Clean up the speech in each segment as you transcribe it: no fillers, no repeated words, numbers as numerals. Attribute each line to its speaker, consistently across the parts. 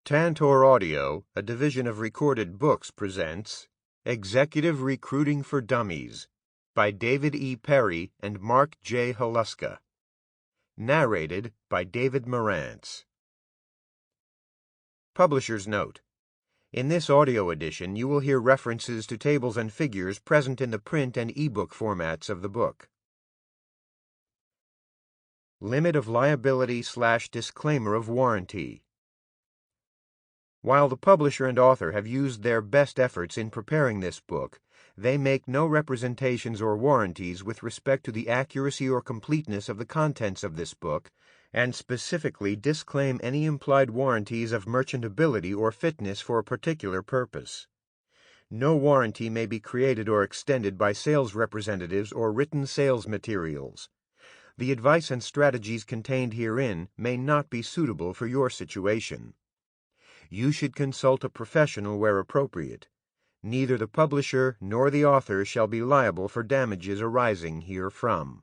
Speaker 1: Tantor Audio, a division of Recorded Books, presents Executive Recruiting for Dummies by David E. Perry and Mark J. Haluska. Narrated by David Marantz. Publisher's Note: in this audio edition, you will hear references to tables and figures present in the print and ebook formats of the book. Limit of liability/disclaimer of warranty. While the publisher and author have used their best efforts in preparing this book, they make no representations or warranties with respect to the accuracy or completeness of the contents of this book, and specifically disclaim any implied warranties of merchantability or fitness for a particular purpose. No warranty may be created or extended by sales representatives or written sales materials. The advice and strategies contained herein may not be suitable for your situation. You should consult a professional where appropriate. Neither the publisher nor the author shall be liable for damages arising herefrom.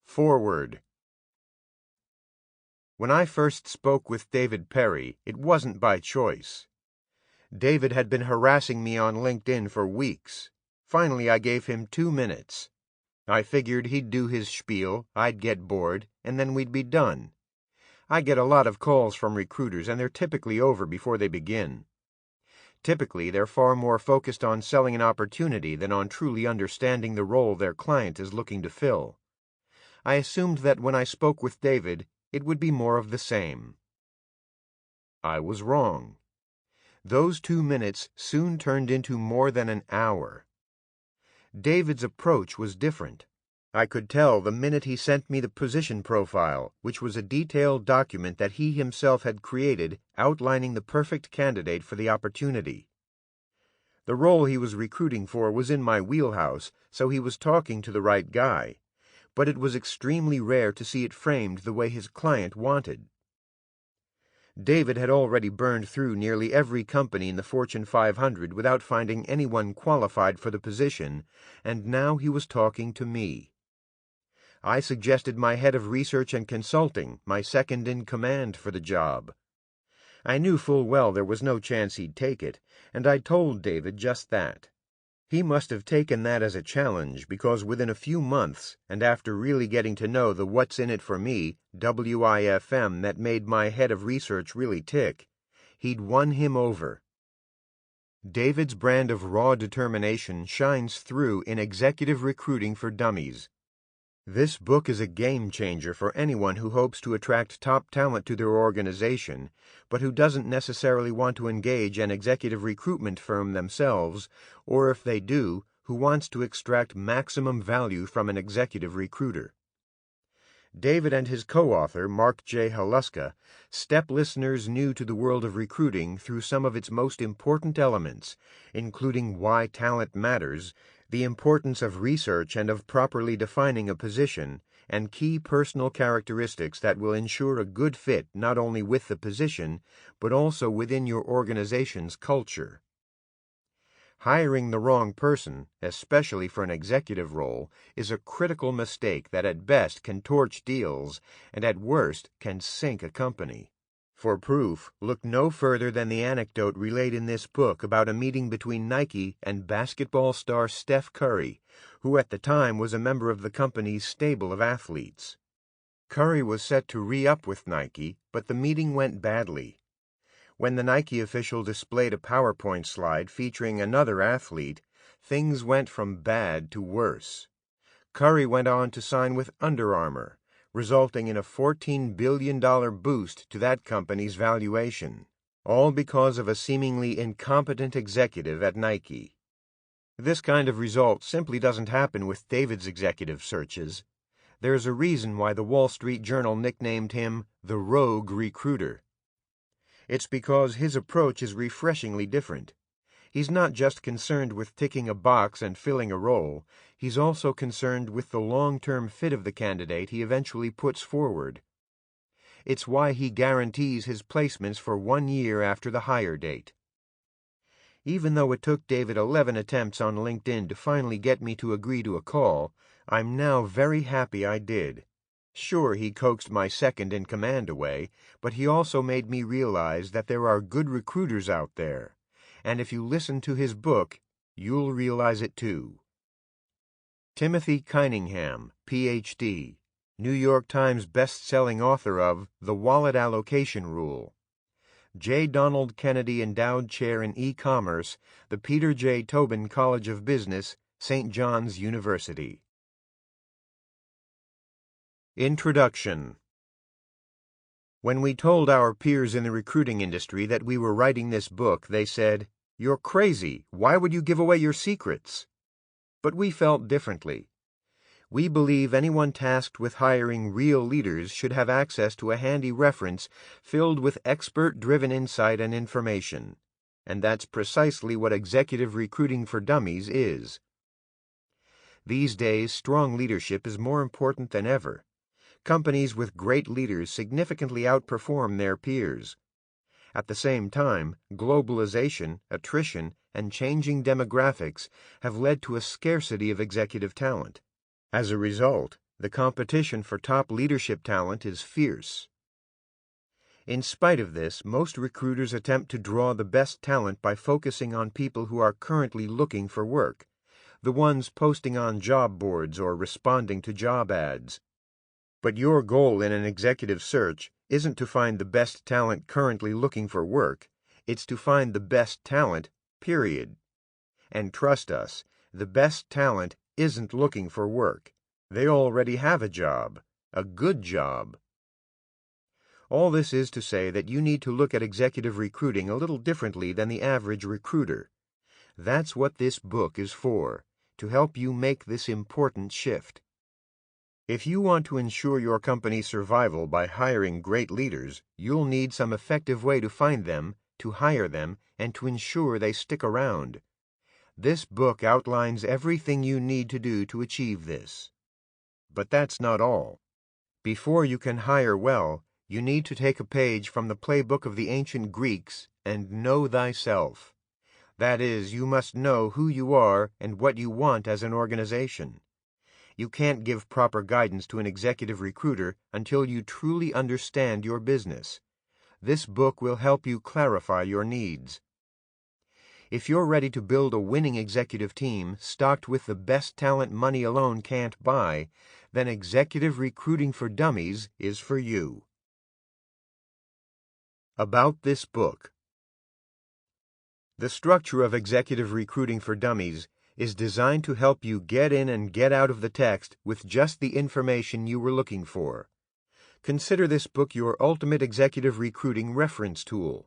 Speaker 1: Foreword. When I first spoke with David Perry, it wasn't by choice. David had been harassing me on LinkedIn for weeks. Finally, I gave him 2 minutes. I figured he'd do his spiel, I'd get bored, and then we'd be done. I get a lot of calls from recruiters, and they're typically over before they begin. Typically, they're far more focused on selling an opportunity than on truly understanding the role their client is looking to fill. I assumed that when I spoke with David, it would be more of the same. I was wrong. Those 2 minutes soon turned into more than an hour. David's approach was different. I could tell the minute he sent me the position profile, which was a detailed document that he himself had created outlining the perfect candidate for the opportunity. The role he was recruiting for was in my wheelhouse, so he was talking to the right guy, but it was extremely rare to see it framed the way his client wanted. David had already burned through nearly every company in the Fortune 500 without finding anyone qualified for the position, and now he was talking to me. I suggested my head of research and consulting, my second in command, for the job. I knew full well there was no chance he'd take it, and I told David just that. He must have taken that as a challenge, because within a few months, and after really getting to know the what's in it for me, WIFM, that made my head of research really tick, he'd won him over. David's brand of raw determination shines through in Executive Recruiting for Dummies. This book is a game changer for anyone who hopes to attract top talent to their organization, but who doesn't necessarily want to engage an executive recruitment firm themselves, or if they do, who wants to extract maximum value from an executive recruiter. David and his co-author, Mark J. Haluska, step listeners new to the world of recruiting through some of its most important elements, including why talent matters, the importance of research and of properly defining a position, and key personal characteristics that will ensure a good fit not only with the position, but also within your organization's culture. Hiring the wrong person, especially for an executive role, is a critical mistake that at best can torch deals and at worst can sink a company. For proof, look no further than the anecdote relayed in this book about a meeting between Nike and basketball star Steph Curry, who at the time was a member of the company's stable of athletes. Curry was set to re-up with Nike, but the meeting went badly. When the Nike official displayed a PowerPoint slide featuring another athlete, things went from bad to worse. Curry went on to sign with Under Armour, resulting in a $14 billion boost to that company's valuation, all because of a seemingly incompetent executive at Nike. This kind of result simply doesn't happen with David's executive searches. There's a reason why the Wall Street Journal nicknamed him the Rogue Recruiter. It's because his approach is refreshingly different. He's not just concerned with ticking a box and filling a role, he's also concerned with the long-term fit of the candidate he eventually puts forward. It's why he guarantees his placements for 1 year after the hire date. Even though it took David 11 attempts on LinkedIn to finally get me to agree to a call, I'm now very happy I did. Sure, he coaxed my second-in-command away, but he also made me realize that there are good recruiters out there. And if you listen to his book, you'll realize it too. Timothy Cunningham, Ph.D., New York Times best-selling author of The Wallet Allocation Rule. J. Donald Kennedy Endowed Chair in E-Commerce, the Peter J. Tobin College of Business, St. John's University. Introduction. When we told our peers in the recruiting industry that we were writing this book, they said, "You're crazy. Why would you give away your secrets?" But we felt differently. We believe anyone tasked with hiring real leaders should have access to a handy reference filled with expert-driven insight and information. And that's precisely what Executive Recruiting for Dummies is. These days, strong leadership is more important than ever. Companies with great leaders significantly outperform their peers. At the same time, globalization, attrition, and changing demographics have led to a scarcity of executive talent. As a result, the competition for top leadership talent is fierce. In spite of this, most recruiters attempt to draw the best talent by focusing on people who are currently looking for work, the ones posting on job boards or responding to job ads. But your goal in an executive search isn't to find the best talent currently looking for work. It's to find the best talent, period. And trust us, the best talent isn't looking for work. They already have a job, a good job. All this is to say that you need to look at executive recruiting a little differently than the average recruiter. That's what this book is for, to help you make this important shift. If you want to ensure your company's survival by hiring great leaders, you'll need some effective way to find them, to hire them, and to ensure they stick around. This book outlines everything you need to do to achieve this. But that's not all. Before you can hire well, you need to take a page from the playbook of the ancient Greeks and know thyself. That is, you must know who you are and what you want as an organization. You can't give proper guidance to an executive recruiter until you truly understand your business. This book will help you clarify your needs. If you're ready to build a winning executive team stocked with the best talent money alone can't buy, then Executive Recruiting for Dummies is for you. About this book. The structure of Executive Recruiting for Dummies is designed to help you get in and get out of the text with just the information you were looking for. Consider this book your ultimate executive recruiting reference tool.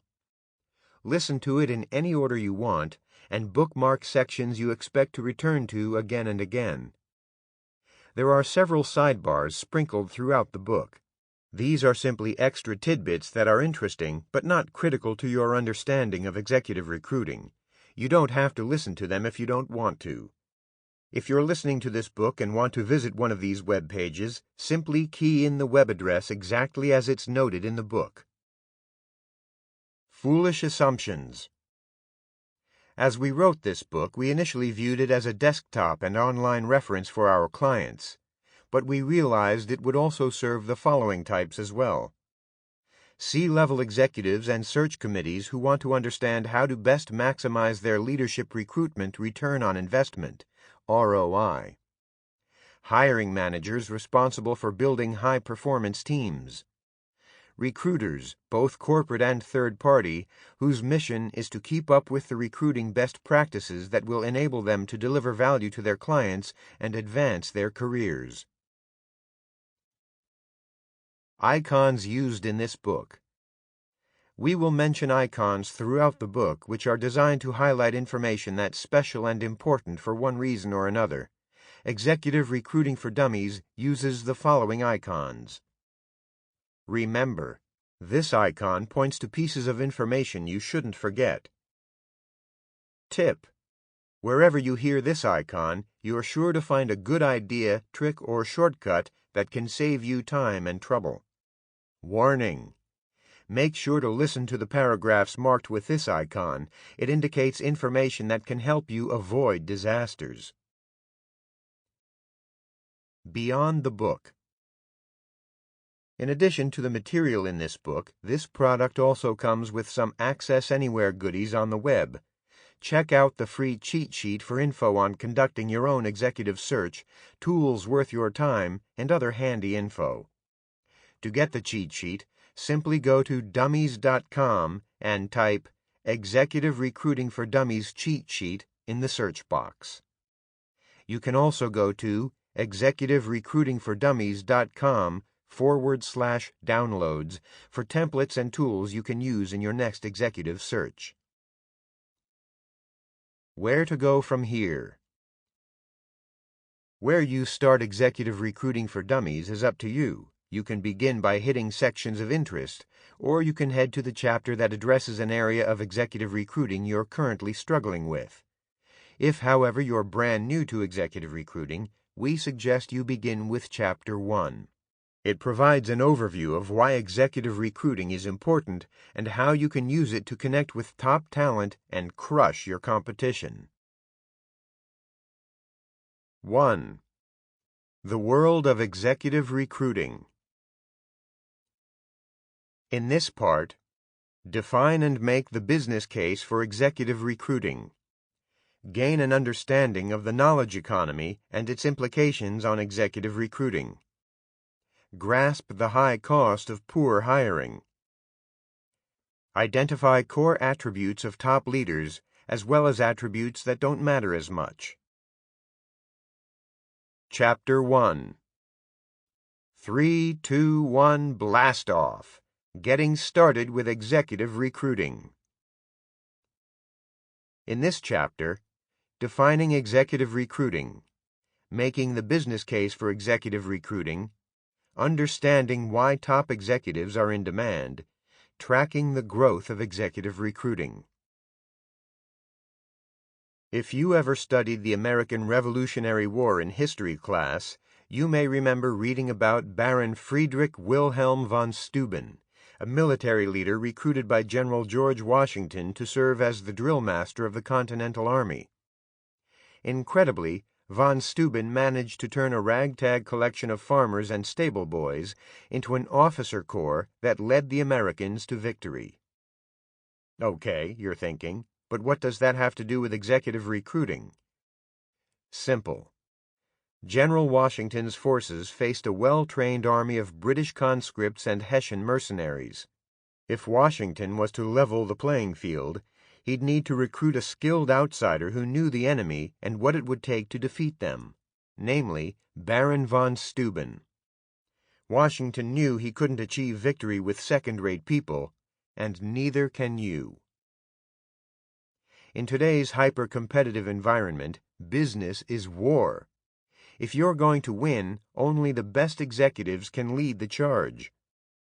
Speaker 1: Listen to it in any order you want, and bookmark sections you expect to return to again and again. There are several sidebars sprinkled throughout the book. These are simply extra tidbits that are interesting but not critical to your understanding of executive recruiting. You don't have to listen to them if you don't want to. If you're listening to this book and want to visit one of these web pages, simply key in the web address exactly as it's noted in the book. Foolish Assumptions. As we wrote this book, we initially viewed it as a desktop and online reference for our clients, but we realized it would also serve the following types as well. C-level executives and search committees who want to understand how to best maximize their leadership recruitment return on investment, ROI. Hiring managers responsible for building high-performance teams. Recruiters, both corporate and third-party, whose mission is to keep up with the recruiting best practices that will enable them to deliver value to their clients and advance their careers. Icons used in this book. We will mention icons throughout the book which are designed to highlight information that's special and important for one reason or another. Executive Recruiting for Dummies uses the following icons. Remember, this icon points to pieces of information you shouldn't forget. Tip. Wherever you hear this icon, you are sure to find a good idea, trick, or shortcut that can save you time and trouble. Warning. Make sure to listen to the paragraphs marked with this icon. It indicates information that can help you avoid disasters. Beyond the book. In addition to the material in this book, this product also comes with some Access Anywhere goodies on the web. Check out the free cheat sheet for info on conducting your own executive search, tools worth your time, and other handy info. To get the cheat sheet, simply go to dummies.com and type Executive Recruiting for Dummies cheat sheet in the search box. You can also go to executiverecruitingfordummies.com/downloads for templates and tools you can use in your next executive search. Where to go from here? Where you start Executive Recruiting for Dummies is up to you. You can begin by hitting sections of interest, or you can head to the chapter that addresses an area of executive recruiting you're currently struggling with. If, however, you're brand new to executive recruiting, we suggest you begin with Chapter 1. It provides an overview of why executive recruiting is important and how you can use it to connect with top talent and crush your competition. 1. The world of executive recruiting. In this part, define and make the business case for executive recruiting. Gain an understanding of the knowledge economy and its implications on executive recruiting. Grasp the high cost of poor hiring. Identify core attributes of top leaders as well as attributes that don't matter as much. Chapter 1. 3, 2, 1, blast off! Getting started with executive recruiting. In this chapter, defining executive recruiting, making the business case for executive recruiting, understanding why top executives are in demand, tracking the growth of executive recruiting. If you ever studied the American Revolutionary War in history class, you may remember reading about Baron Friedrich Wilhelm von Steuben, a military leader recruited by General George Washington to serve as the drill master of the Continental Army. Incredibly, von Steuben managed to turn a ragtag collection of farmers and stable boys into an officer corps that led the Americans to victory. Okay, you're thinking, but what does that have to do with executive recruiting? Simple. General Washington's forces faced a well-trained army of British conscripts and Hessian mercenaries. If Washington was to level the playing field, he'd need to recruit a skilled outsider who knew the enemy and what it would take to defeat them, namely, Baron von Steuben. Washington knew he couldn't achieve victory with second-rate people, and neither can you. In today's hyper-competitive environment, business is war. If you're going to win, only the best executives can lead the charge.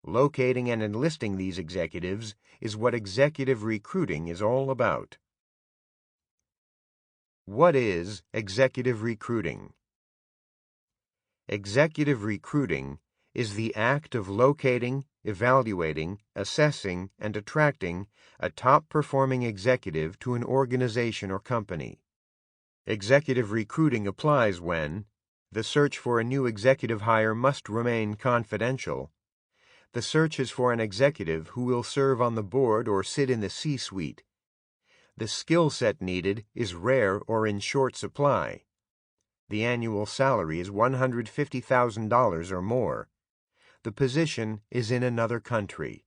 Speaker 1: Locating and enlisting these executives is what executive recruiting is all about. What is executive recruiting? Executive recruiting is the act of locating, evaluating, assessing, and attracting a top-performing executive to an organization or company. Executive recruiting applies when the search for a new executive hire must remain confidential. The search is for an executive who will serve on the board or sit in the C-suite. The skill set needed is rare or in short supply. The annual salary is $150,000 or more. The position is in another country.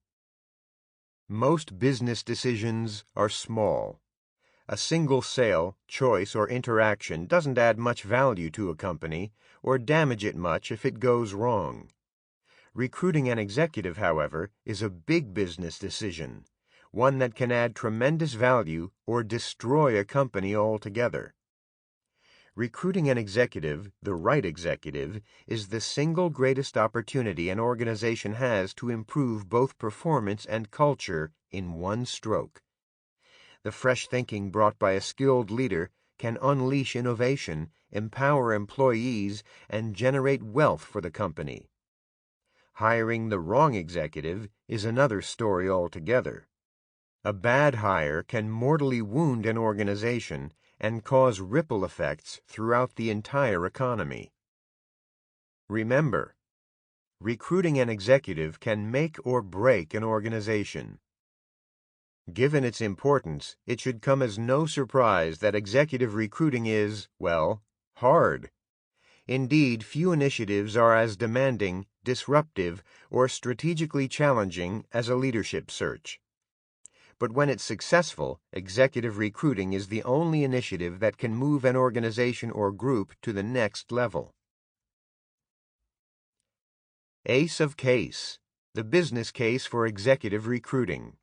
Speaker 1: Most business decisions are small. A single sale, choice, or interaction doesn't add much value to a company or damage it much if it goes wrong. Recruiting an executive, however, is a big business decision, one that can add tremendous value or destroy a company altogether. Recruiting an executive, the right executive, is the single greatest opportunity an organization has to improve both performance and culture in one stroke. The fresh thinking brought by a skilled leader can unleash innovation, empower employees, and generate wealth for the company. Hiring the wrong executive is another story altogether. A bad hire can mortally wound an organization and cause ripple effects throughout the entire economy. Remember, Recruiting an executive can make or break an organization. Given its importance, it should come as no surprise that executive recruiting is, well, hard. Indeed, few initiatives are as demanding, disruptive, or strategically challenging as a leadership search. But when it's successful, executive recruiting is the only initiative that can move an organization or group to the next level. Ace of Case: the business case for executive recruiting.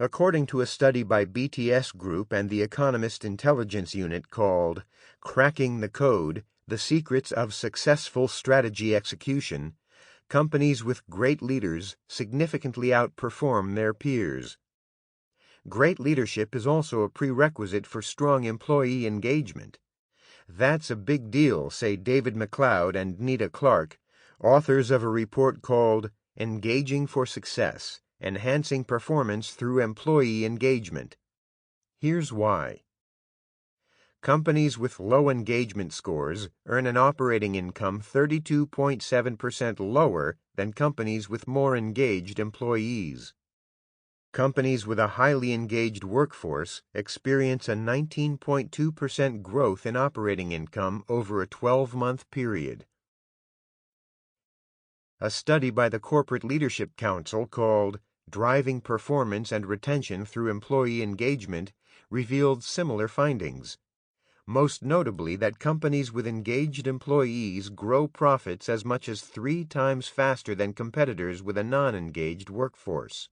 Speaker 1: According to a study by BTS Group and the Economist Intelligence Unit called Cracking the Code: The Secrets of Successful Strategy Execution, companies with great leaders significantly outperform their peers. Great leadership is also a prerequisite for strong employee engagement. That's a big deal, say David McLeod and Nita Clark, authors of a report called Engaging for Success: Enhancing Performance Through Employee Engagement. Here's why. Companies with low engagement scores earn an operating income 32.7% lower than companies with more engaged employees. Companies with a highly engaged workforce experience a 19.2% growth in operating income over a 12-month period. A study by the Corporate Leadership Council called Driving Performance and Retention Through Employee Engagement revealed similar findings, most notably that companies with engaged employees grow profits as much as 3 times faster than competitors with a non-engaged workforce.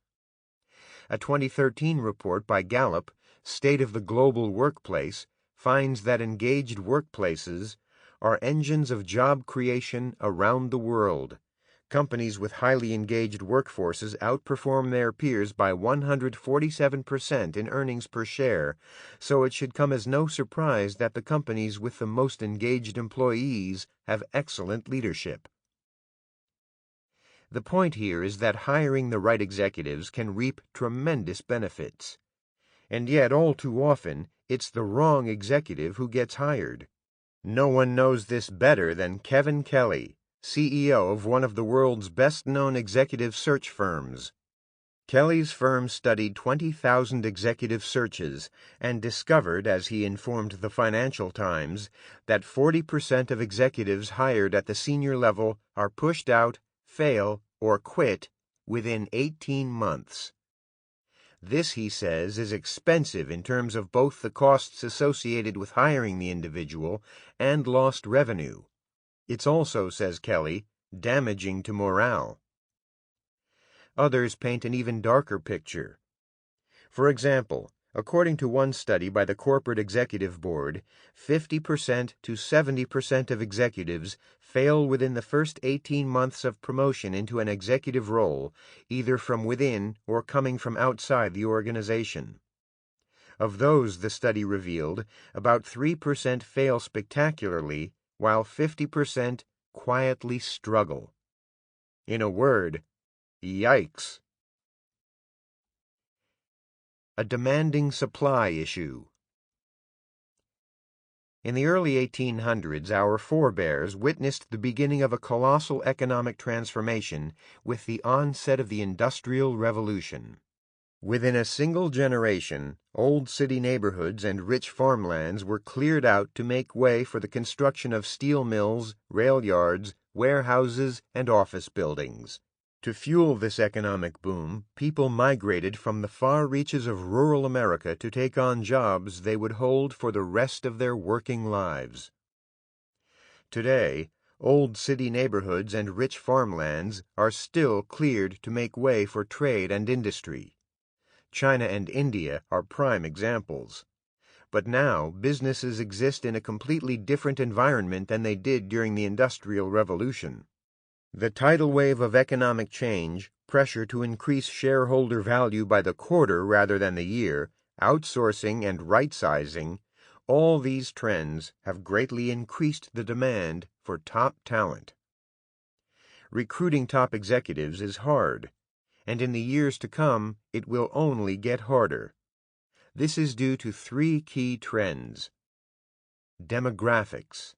Speaker 1: A 2013 report by Gallup, State of the Global Workplace, finds that engaged workplaces are engines of job creation around the world. Companies with highly engaged workforces outperform their peers by 147% in earnings per share, so it should come as no surprise that the companies with the most engaged employees have excellent leadership. The point here is that hiring the right executives can reap tremendous benefits. And yet, all too often, it's the wrong executive who gets hired. No one knows this better than Kevin Kelly, CEO of one of the world's best-known executive search firms. Kelly's firm studied 20,000 executive searches and discovered, as he informed the Financial Times, that 40% of executives hired at the senior level are pushed out, fail, or quit within 18 months. This, he says, is expensive in terms of both the costs associated with hiring the individual and lost revenue. It's also, says Kelly, damaging to morale. Others paint an even darker picture. For example, according to one study by the Corporate Executive Board, 50% to 70% of executives fail within the first 18 months of promotion into an executive role, either from within or coming from outside the organization. Of those, the study revealed, about 3% fail spectacularly, while 50% quietly struggle. In a word, yikes. A demanding supply issue. In the early 1800s, our forebears witnessed the beginning of a colossal economic transformation with the onset of the Industrial Revolution. Within a single generation, old city neighborhoods and rich farmlands were cleared out to make way for the construction of steel mills, rail yards, warehouses, and office buildings. To fuel this economic boom, people migrated from the far reaches of rural America to take on jobs they would hold for the rest of their working lives. Today, old city neighborhoods and rich farmlands are still cleared to make way for trade and industry. China and India are prime examples. But now, businesses exist in a completely different environment than they did during the Industrial Revolution. The tidal wave of economic change, pressure to increase shareholder value by the quarter rather than the year, outsourcing and right-sizing, all these trends have greatly increased the demand for top talent. Recruiting top executives is hard, and in the years to come, it will only get harder. This is due to 3 key trends. Demographics.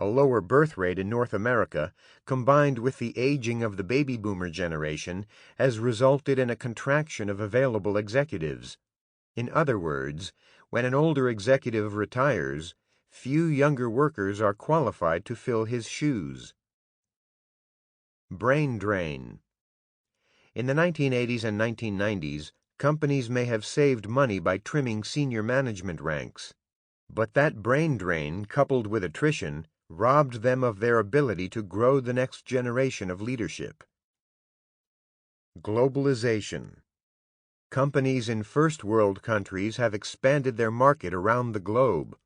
Speaker 1: A lower birth rate in North America, combined with the aging of the baby boomer generation, has resulted in a contraction of available executives. In other words, when an older executive retires, few younger workers are qualified to fill his shoes. Brain drain. In the 1980s and 1990s, companies may have saved money by trimming senior management ranks. But that brain drain, coupled with attrition, robbed them of their ability to grow the next generation of leadership. Globalization. Companies in first world countries have expanded their market around the globe.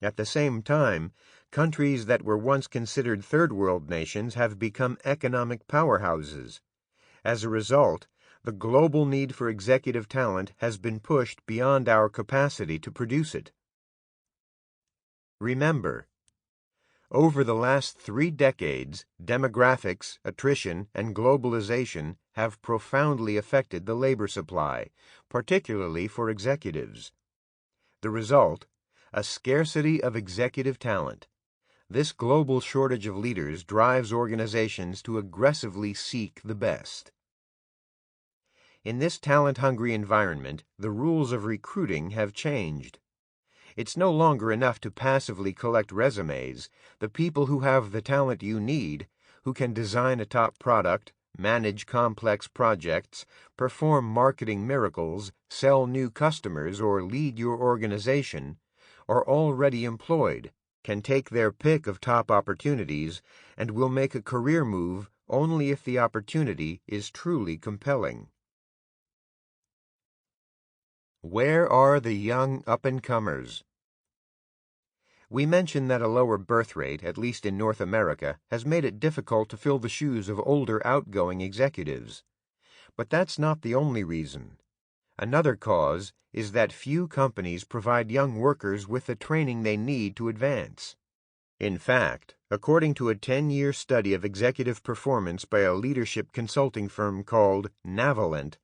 Speaker 1: At the same time, countries that were once considered third world nations have become economic powerhouses. As a result, the global need for executive talent has been pushed beyond our capacity to produce it. Remember, over the last 3 decades, demographics, attrition, and globalization have profoundly affected the labor supply, particularly for executives. The result? A scarcity of executive talent. This global shortage of leaders drives organizations to aggressively seek the best. In this talent-hungry environment, the rules of recruiting have changed. It's no longer enough to passively collect resumes. The people who have the talent you need, who can design a top product, manage complex projects, perform marketing miracles, sell new customers, or lead your organization, are already employed, can take their pick of top opportunities, and will make a career move only if the opportunity is truly compelling. Where are the young up-and-comers? We mentioned that a lower birth rate, at least in North America, has made it difficult to fill the shoes of older outgoing executives. But that's not the only reason. Another cause is that few companies provide young workers with the training they need to advance. In fact, according to a 10-year study of executive performance by a leadership consulting firm called Navalent,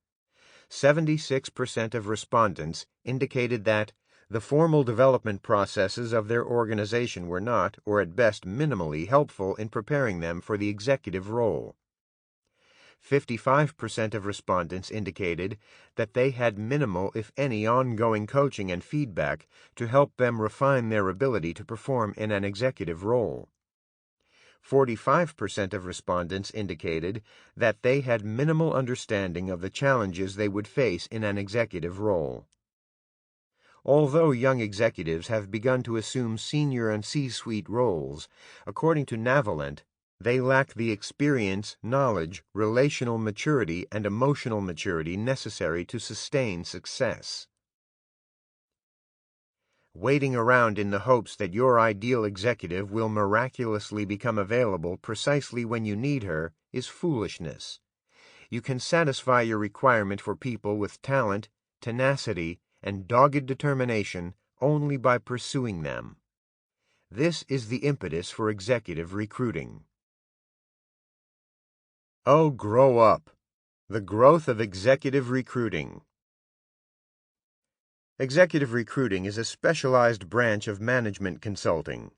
Speaker 1: 76% of respondents indicated that the formal development processes of their organization were not, or at best minimally, helpful in preparing them for the executive role. 55% of respondents indicated that they had minimal, if any, ongoing coaching and feedback to help them refine their ability to perform in an executive role. 45% of respondents indicated that they had minimal understanding of the challenges they would face in an executive role. Although young executives have begun to assume senior and C-suite roles, according to Navalent, they lack the experience, knowledge, relational maturity, and emotional maturity necessary to sustain success. Waiting around in the hopes that your ideal executive will miraculously become available precisely when you need her is foolishness. You can satisfy your requirement for people with talent, tenacity, and dogged determination only by pursuing them. This is the impetus for executive recruiting. Oh, grow up! The growth of executive recruiting. Executive recruiting is a specialized branch of management consulting.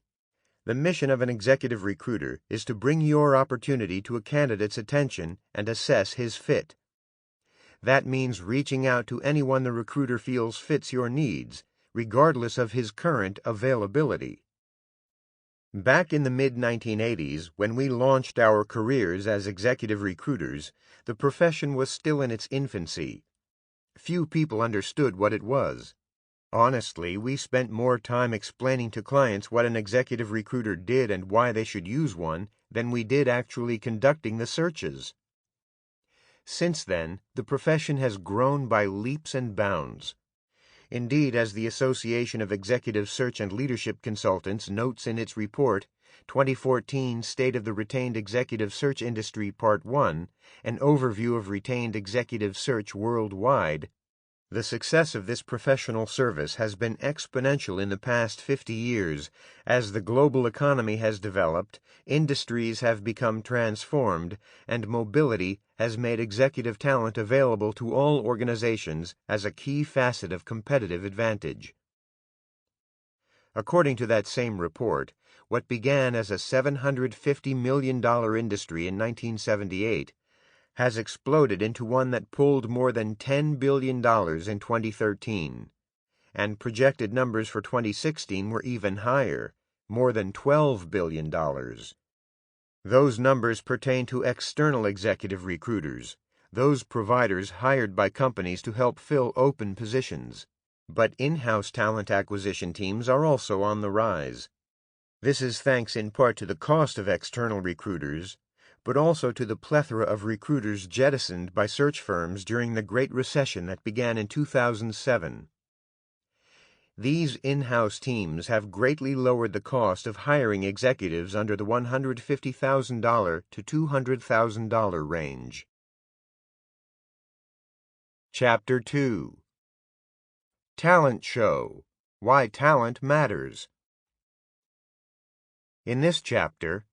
Speaker 1: The mission of an executive recruiter is to bring your opportunity to a candidate's attention and assess his fit. That means reaching out to anyone the recruiter feels fits your needs, regardless of his current availability. Back in the mid-1980s, when we launched our careers as executive recruiters, the profession was still in its infancy. Few people understood what it was. Honestly, we spent more time explaining to clients what an executive recruiter did and why they should use one than we did actually conducting the searches. Since then, the profession has grown by leaps and bounds. Indeed, as the Association of Executive Search and Leadership Consultants notes in its report, 2014 State of the Retained Executive Search Industry Part 1, an overview of retained executive search worldwide, the success of this professional service has been exponential in the past 50 years. As the global economy has developed, industries have become transformed, and mobility has made executive talent available to all organizations as a key facet of competitive advantage. According to that same report, What began as a $750 million industry in 1978 has exploded into one that pulled more than $10 billion in 2013. And projected numbers for 2016 were even higher, more than $12 billion. Those numbers pertain to external executive recruiters, those providers hired by companies to help fill open positions. But in-house talent acquisition teams are also on the rise. This is thanks in part to the cost of external recruiters, but also to the plethora of recruiters jettisoned by search firms during the Great Recession that began in 2007. These in-house teams have greatly lowered the cost of hiring executives under the $150,000 to $200,000 range. Chapter 2. Talent Show: Why Talent Matters. In this chapter,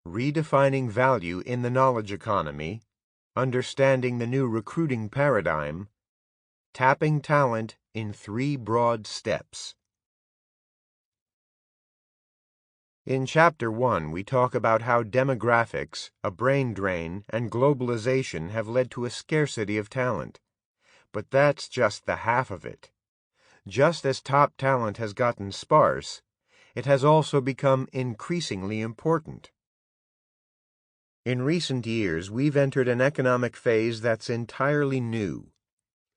Speaker 1: Redefining Value in the Knowledge Economy, Understanding the New Recruiting Paradigm, Tapping Talent in 3 Broad Steps. In Chapter 1, we talk about how demographics, a brain drain, and globalization have led to a scarcity of talent. But that's just the half of it. Just as top talent has gotten sparse, it has also become increasingly important. In recent years, we've entered an economic phase that's entirely new: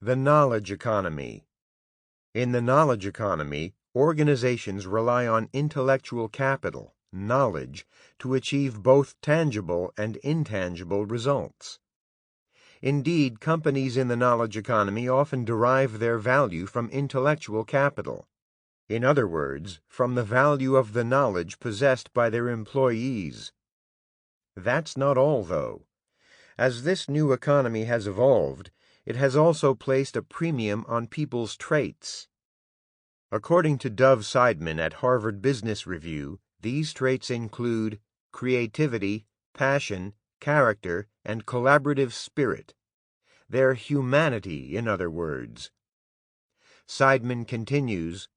Speaker 1: the knowledge economy. In the knowledge economy, organizations rely on intellectual capital, knowledge, to achieve both tangible and intangible results. Indeed, companies in the knowledge economy often derive their value from intellectual capital. In other words, from the value of the knowledge possessed by their employees. That's not all, though. As this new economy has evolved, it has also placed a premium on people's traits. According to Dov Seidman at Harvard Business Review, these traits include creativity, passion, character, and collaborative spirit. Their humanity, in other words. Seidman continues,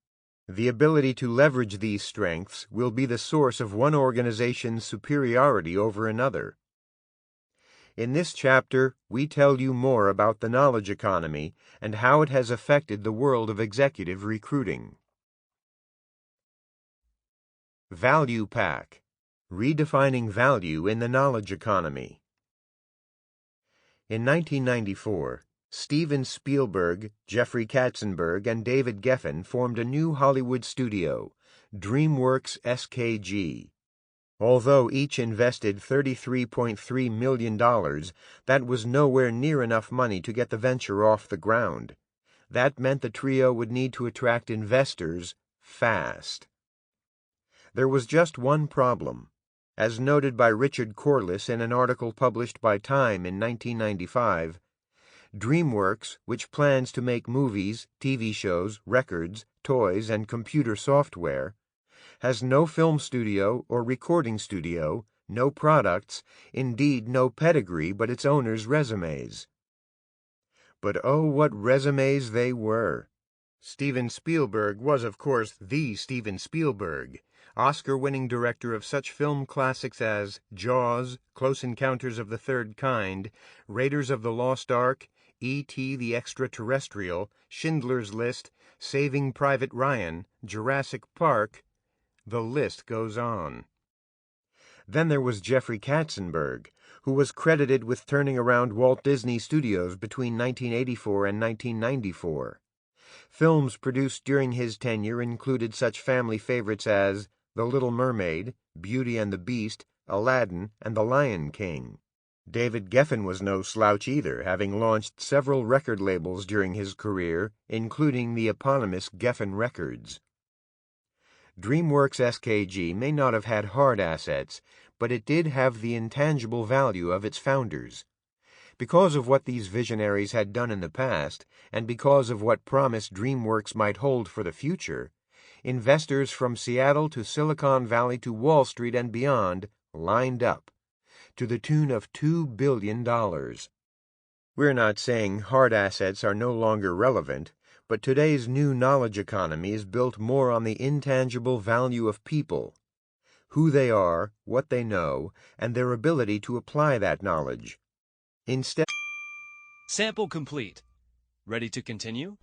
Speaker 1: the ability to leverage these strengths will be the source of one organization's superiority over another. In this chapter, we tell you more about the knowledge economy and how it has affected the world of executive recruiting. Value Pack: Redefining Value in the Knowledge Economy. In 1994, Steven Spielberg, Jeffrey Katzenberg, and David Geffen formed a new Hollywood studio, DreamWorks SKG. Although each invested $33.3 million, that was nowhere near enough money to get the venture off the ground. That meant the trio would need to attract investors fast. There was just one problem. As noted by Richard Corliss in an article published by Time in 1995, DreamWorks, which plans to make movies, TV shows, records, toys, and computer software, has no film studio or recording studio, no products, indeed no pedigree but its owners' resumes. But oh, what resumes they were! Steven Spielberg was, of course, the Steven Spielberg, Oscar-winning director of such film classics as Jaws, Close Encounters of the Third Kind, Raiders of the Lost Ark, E.T. the Extraterrestrial, Schindler's List, Saving Private Ryan, Jurassic Park. The list goes on. Then there was Jeffrey Katzenberg, who was credited with turning around Walt Disney Studios between 1984 and 1994. Films produced during his tenure included such family favorites as The Little Mermaid, Beauty and the Beast, Aladdin, and The Lion King. David Geffen was no slouch either, having launched several record labels during his career, including the eponymous Geffen Records. DreamWorks SKG may not have had hard assets, but it did have the intangible value of its founders. Because of what these visionaries had done in the past, and because of what promise DreamWorks might hold for the future, investors from Seattle to Silicon Valley to Wall Street and beyond lined up, to the tune of $2 billion. We're not saying hard assets are no longer relevant, but today's new knowledge economy is built more on the intangible value of people. who they are, what they know, and their ability to apply that knowledge. Instead,
Speaker 2: Sample complete. Ready to continue?